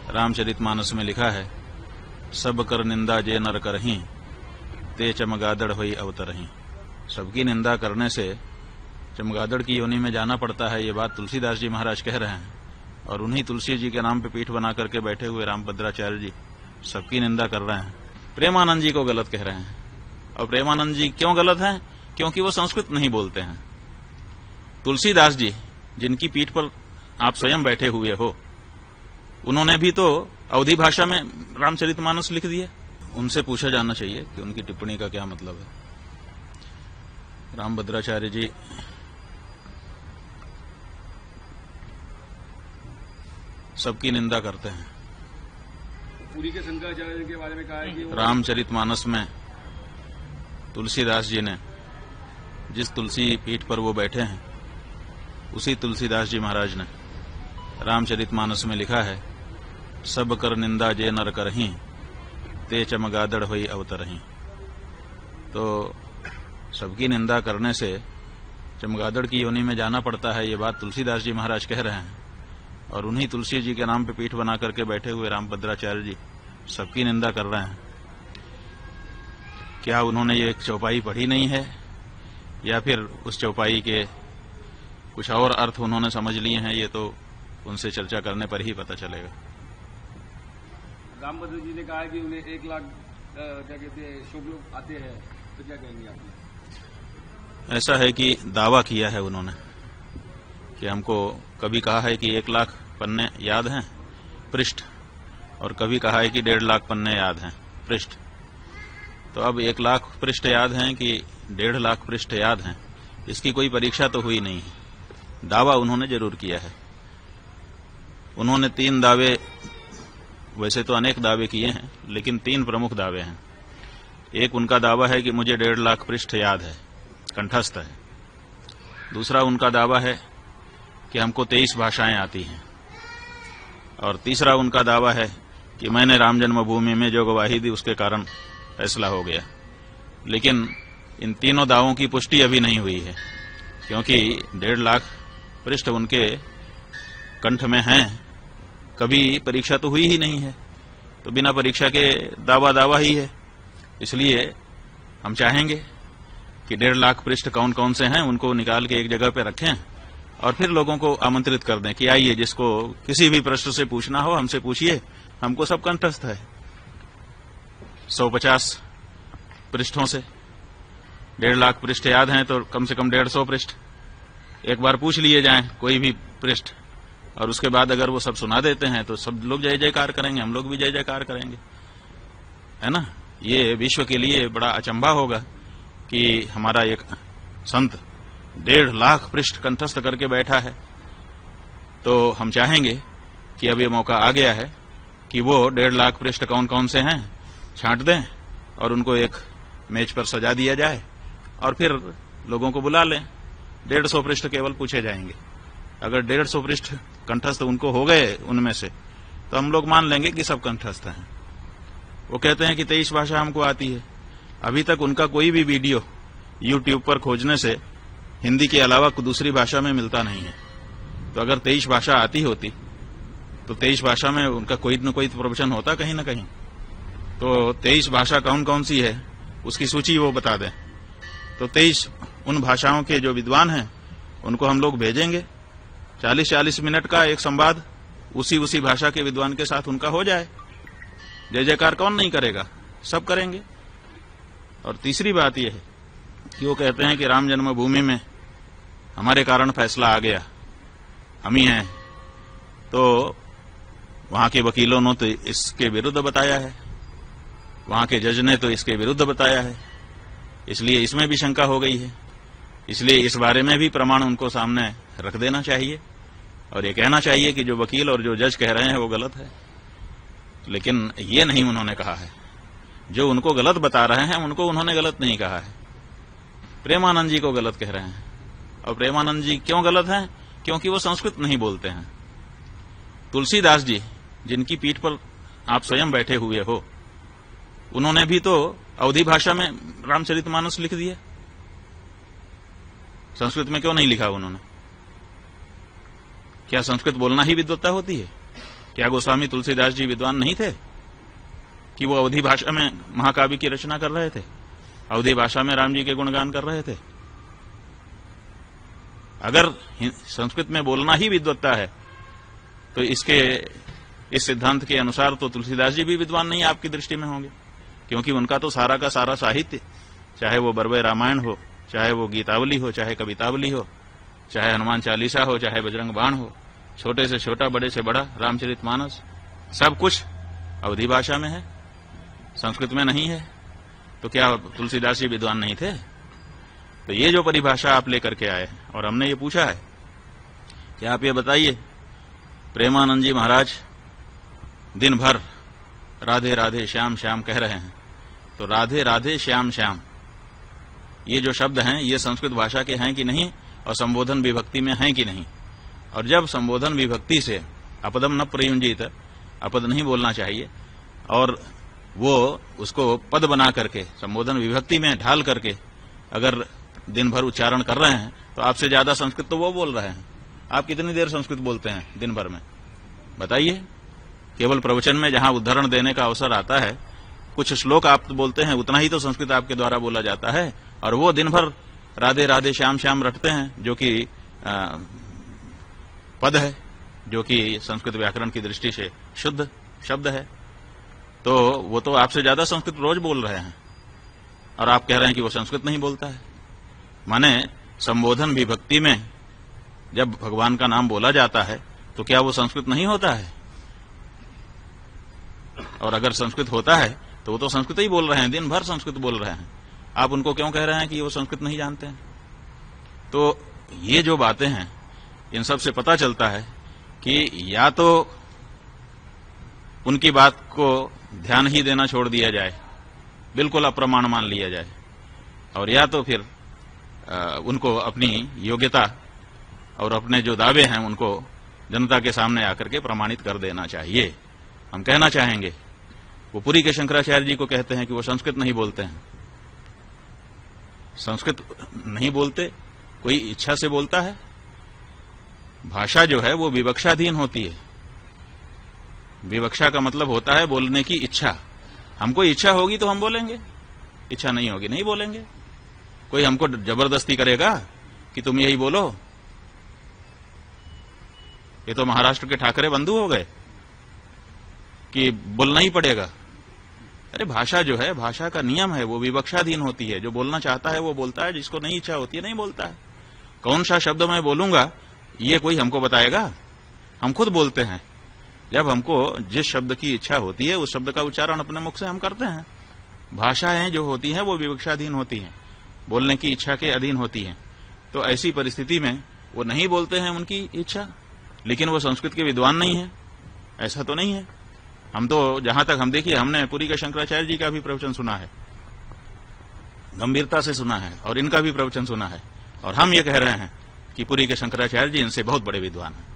रामचरितमानस में लिखा है, सब कर निंदा जे नर करहीं, ते चमगादड़ होई अवतरहीं। सबकी निंदा करने से चमगादड़ की योनि में जाना पड़ता है, ये बात तुलसीदास जी महाराज कह रहे हैं। और उन्हीं तुलसी जी के नाम पे पीठ बना करके बैठे हुए रामभद्राचार्य जी सबकी निंदा कर रहे हैं, प्रेमानंद जी को गलत कह रहे हैं। और प्रेमानंद जी क्यों गलत हैं? क्योंकि वो संस्कृत नहीं बोलते हैं। तुलसीदास जी जिनकी पीठ पर आप स्वयं बैठे हुए हो, उन्होंने भी तो अवधी भाषा में रामचरितमानस लिख दिया। उनसे पूछा जाना चाहिए कि उनकी टिप्पणी का क्या मतलब है। रामभद्राचार्य जी सबकी निंदा करते हैं। पूरी के शंकराचार्य के बारे में कहा है कि रामचरितमानस में तुलसीदास जी ने जिस तुलसी पीठ पर वो बैठे हैं, उसी तुलसीदास जी महाराज ने रामचरितमानस में लिखा है, सब कर निंदा जे नर करहीं, ते चमगादड़ होई अवतरहीं। तो सबकी निंदा करने से चमगादड़ की योनि में जाना पड़ता है, ये बात तुलसीदास जी महाराज कह रहे हैं। और उन्हीं तुलसी जी के नाम पे पीठ बना करके बैठे हुए रामभद्राचार्य जी सबकी निंदा कर रहे हैं। क्या उन्होंने ये एक चौपाई पढ़ी नहीं है, या फिर उस चौपाई के कुछ और अर्थ उन्होंने समझ लिए हैं? ये तो उनसे चर्चा करने पर ही पता चलेगा। रामभद्र जी ने कहा है कि उन्हें 1 लाख क्या कहते हैं शुभ लोग आते हैं, तो क्या कहेंगे आप? ऐसा है कि दावा किया है उन्होंने कि हमको कभी कहा है कि 1 लाख पन्ने याद हैं पृष्ठ, और कभी कहा है कि 1.5 लाख पन्ने याद हैं पृष्ठ। तो अब 1 लाख पृष्ठ याद हैं कि 1.5 लाख पृष्ठ याद हैं, इसकी कोई परीक्षा तो हुई नहीं है। दावा उन्होंने जरूर किया है। उन्होंने 3 दावे, वैसे तो अनेक दावे किए हैं, लेकिन 3 प्रमुख दावे हैं। एक उनका दावा है कि मुझे 1.5 लाख पृष्ठ याद है, कंठस्थ है। दूसरा उनका दावा है कि हमको 23 भाषाएं आती हैं। और तीसरा उनका दावा है कि मैंने राम जन्मभूमि में जो गवाही दी उसके कारण फैसला हो गया। लेकिन इन तीनों दावों की पुष्टि अभी नहीं हुई है, क्योंकि 1.5 लाख पृष्ठ उनके कंठ में हैं, कभी परीक्षा तो हुई ही नहीं है, तो बिना परीक्षा के दावा ही है। इसलिए हम चाहेंगे कि 1.5 लाख पृष्ठ कौन कौन से हैं उनको निकाल के एक जगह पे रखें, और फिर लोगों को आमंत्रित कर दें कि आइए, जिसको किसी भी प्रश्न से पूछना हो हमसे पूछिए, हमको सब कंठस्थ है। 150 पृष्ठों से 1.5 लाख पृष्ठ याद हैं, तो कम से कम 150 पृष्ठ एक बार पूछ लिए जाएं, कोई भी पृष्ठ, और उसके बाद अगर वो सब सुना देते हैं तो सब लोग जय जयकार करेंगे, हम लोग भी जय जयकार करेंगे, है ना। ये विश्व के लिए बड़ा अचंभा होगा कि हमारा एक संत 1.5 लाख पृष्ठ कंठस्थ करके बैठा है। तो हम चाहेंगे कि अब ये मौका आ गया है कि वो 1.5 लाख पृष्ठ कौन कौन से हैं छांट दें, और उनको एक मेज पर सजा दिया जाए, और फिर लोगों को बुला लें। 150 पृष्ठ केवल पूछे जाएंगे। अगर 150 पृष्ठ कंठस्थ उनको हो गए उनमें से, तो हम लोग मान लेंगे कि सब कंठस्थ हैं। वो कहते हैं कि 23 भाषा हमको आती है। अभी तक उनका कोई भी वीडियो YouTube पर खोजने से हिंदी के अलावा दूसरी भाषा में मिलता नहीं है। तो अगर 23 भाषा आती होती तो 23 भाषा में उनका कोई न कोई प्रवचन होता कहीं न कहीं। तो 23 भाषा कौन कौन सी है उसकी सूची वो बता दें। तो 23 उन भाषाओं के जो विद्वान हैं उनको हम लोग भेजेंगे। 40-40 मिनट का एक संवाद उसी भाषा के विद्वान के साथ उनका हो जाए। जय जयकार कौन नहीं करेगा, सब करेंगे। और तीसरी बात यह है कि वो कहते हैं कि राम जन्मभूमि में हमारे कारण फैसला आ गया, हम ही हैं। तो वहां के वकीलों ने तो इसके विरुद्ध बताया है, वहां के जज ने तो इसके विरुद्ध बताया है, इसलिए इसमें भी शंका हो गई है। इसलिए इस बारे में भी प्रमाण उनको सामने रख देना चाहिए, और ये कहना चाहिए कि जो वकील और जो जज कह रहे हैं वो गलत है। लेकिन ये नहीं उन्होंने कहा है। जो उनको गलत बता रहे हैं उनको उन्होंने गलत नहीं कहा है, प्रेमानंद जी को गलत कह रहे हैं। और प्रेमानंद जी क्यों गलत हैं? क्योंकि वो संस्कृत नहीं बोलते हैं। तुलसीदास जी जिनकी पीठ पर आप स्वयं बैठे हुए हो, उन्होंने भी तो अवधी भाषा में रामचरितमानस लिख दिया। संस्कृत में क्यों नहीं लिखा उन्होंने? क्या संस्कृत बोलना ही विद्वत्ता होती है? क्या गोस्वामी तुलसीदास जी विद्वान नहीं थे कि वो अवधी भाषा में महाकाव्य की रचना कर रहे थे, अवधी भाषा में राम जी के गुणगान कर रहे थे? अगर संस्कृत में बोलना ही विद्वत्ता है तो इस सिद्धांत के अनुसार तो तुलसीदास जी भी विद्वान नहीं आपकी दृष्टि में होंगे, क्योंकि उनका तो सारा का सारा साहित्य, चाहे वो बरवे रामायण हो, चाहे वो गीतावली हो, चाहे कवितावली हो, चाहे हनुमान चालीसा हो, चाहे बजरंग बाण हो, छोटे से छोटा बड़े से बड़ा रामचरितमानस, सब कुछ अवधी भाषा में है, संस्कृत में नहीं है। तो क्या तुलसीदास जी विद्वान नहीं थे? तो ये जो परिभाषा आप लेकर के आए और हमने ये पूछा है कि आप ये बताइए, प्रेमानंद जी महाराज दिन भर राधे राधे श्याम श्याम कह रहे हैं, तो राधे राधे श्याम श्याम ये जो शब्द हैं ये संस्कृत भाषा के हैं कि नहीं, और संबोधन विभक्ति में हैं कि नहीं? और जब संबोधन विभक्ति से अपदम न प्रयुंजित, अपद नहीं बोलना चाहिए, और वो उसको पद बना करके संबोधन विभक्ति में ढाल करके अगर दिन भर उच्चारण कर रहे हैं तो आपसे ज्यादा संस्कृत तो वो बोल रहे हैं। आप कितनी देर संस्कृत बोलते हैं दिन भर में, बताइए? केवल प्रवचन में जहां उदाहरण देने का अवसर आता है, कुछ श्लोक आप बोलते हैं, उतना ही तो संस्कृत आपके द्वारा बोला जाता है, और वो दिन भर राधे राधे श्याम श्याम रटते हैं, जो कि पद है, जो कि संस्कृत व्याकरण की दृष्टि से शुद्ध शब्द है। तो वो तो आपसे ज्यादा संस्कृत रोज बोल रहे हैं, और आप कह रहे हैं कि वो संस्कृत नहीं बोलता है। माने संबोधन विभक्ति में जब भगवान का नाम बोला जाता है तो क्या वो संस्कृत नहीं होता है? और अगर संस्कृत होता है तो वो तो संस्कृत ही बोल रहे हैं, दिन भर संस्कृत बोल रहे हैं। आप उनको क्यों कह रहे हैं कि वो संस्कृत नहीं जानते हैं? तो ये जो बातें हैं, इन सब से पता चलता है कि या तो उनकी बात को ध्यान ही देना छोड़ दिया जाए, बिल्कुल अप्रमाण मान लिया जाए, और या तो फिर उनको अपनी योग्यता और अपने जो दावे हैं उनको जनता के सामने आकर के प्रमाणित कर देना चाहिए। हम कहना चाहेंगे, वो पुरी के शंकराचार्य जी को कहते हैं कि वो संस्कृत नहीं बोलते हैं। संस्कृत नहीं बोलते, कोई इच्छा से बोलता है? भाषा जो है वो विवक्षाधीन होती है। विवक्षा का मतलब होता है बोलने की इच्छा। हमको इच्छा होगी तो हम बोलेंगे, इच्छा नहीं होगी नहीं बोलेंगे। कोई हमको जबरदस्ती करेगा कि तुम यही बोलो? ये तो महाराष्ट्र के ठाकरे बंधु हो गए कि बोलना ही पड़ेगा। अरे भाषा जो है, भाषा का नियम है, वो विवक्षाधीन होती है। जो बोलना चाहता है वो बोलता है, जिसको नहीं इच्छा होती है नहीं बोलता है। कौन सा शब्द मैं बोलूंगा ये कोई हमको बताएगा? हम खुद बोलते हैं। जब हमको जिस शब्द की इच्छा होती है उस शब्द का उच्चारण अपने मुख से हम करते हैं। भाषाएं जो होती हैं वो विवक्षाधीन होती हैं, बोलने की इच्छा के अधीन होती हैं। तो ऐसी परिस्थिति में वो नहीं बोलते हैं उनकी इच्छा, लेकिन वो संस्कृत के विद्वान नहीं है, ऐसा तो नहीं है। हम तो जहां तक हम देखिए, हमने पुरी के शंकराचार्य जी का भी प्रवचन सुना है, गंभीरता से सुना है, और इनका भी प्रवचन सुना है, और हम ये कह रहे हैं कि पुरी के शंकराचार्य जी इनसे बहुत बड़े विद्वान हैं।